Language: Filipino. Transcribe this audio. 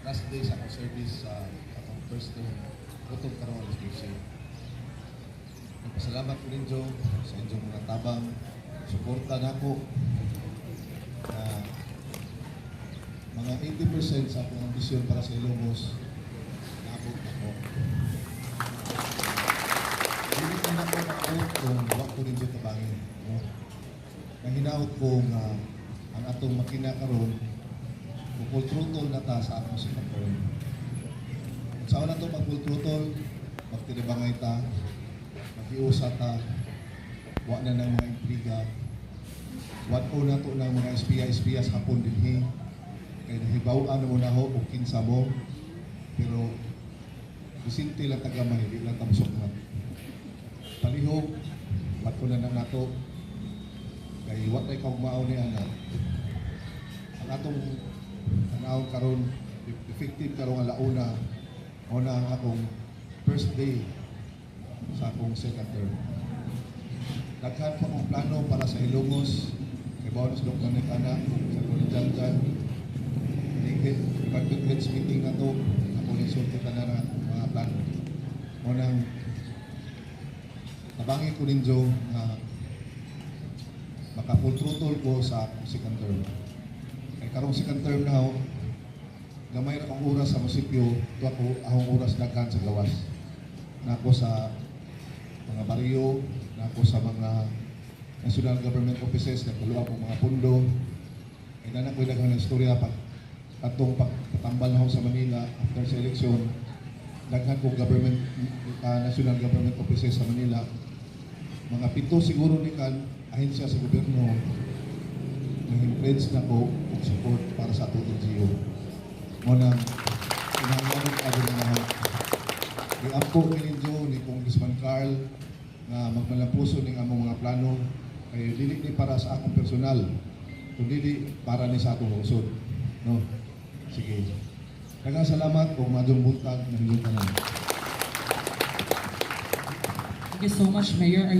last day sa akong service sa akong first term, utong karong alas 12. Nagpasalamat ko rin, Joe, sa inyong mga tabang, suporta na ako. Mga 80% sa akong ambisyon para sa Ilongos, naabot ako. Hindi ko na ako naabot kung wak ko rin siya tabangin. No? Nahinaot kong ang atong makina karon full throttle na ta sa atong sector. At sa una to pag full throttle, magtilibangay ta, mag-iusa ta, wa na ng mga intriga, wat ko na to ng mga espiya-espiya sa hapon din kaya nahibawan na muna ho o kinsa mo, pero isinti lang tagamay, hindi lang tamsok na. Palihog, wat ko na nato, kaya wat ay kaugmao ni anak. Ang atong tanawang karon effective karong alauna, una ang akong first day sa akong second term. Daghan pa akong plano para sa Ilongos, kay bonus Dr. Anak, sa Kulijan dyan. Pag-heads meeting na to, ako insulti ka na mga plano. Unang, nabangin ko rin, Joe, na maka-full throttle ko sa second term. Kaya karong second term na ako, gamay na akong oras sa munisipyo, ito ako, akong oras daghan sa gawas. Na ako sa mga baryo, na ako sa mga national government offices, nagpuluha akong mga pundo. Kaya na ako yung istorya atong pagtambal na ako sa Manila after sa eleksyon, daghan ko government, national government offices sa Manila. Mga 7 siguro ni kan ahensya sa gobyerno naging pledge na ko og support para sa atong NGO. Muna, pinangalan ka din na i-upko ni Joe ni Congressman Carl na magmalapuso ng among mga plano kay dili ni para sa akong personal, kundi para ni sa atong lungsod. No? Sige. Daghang salamat o madong buntag na hilutan namin. Thank you so much, Mayor.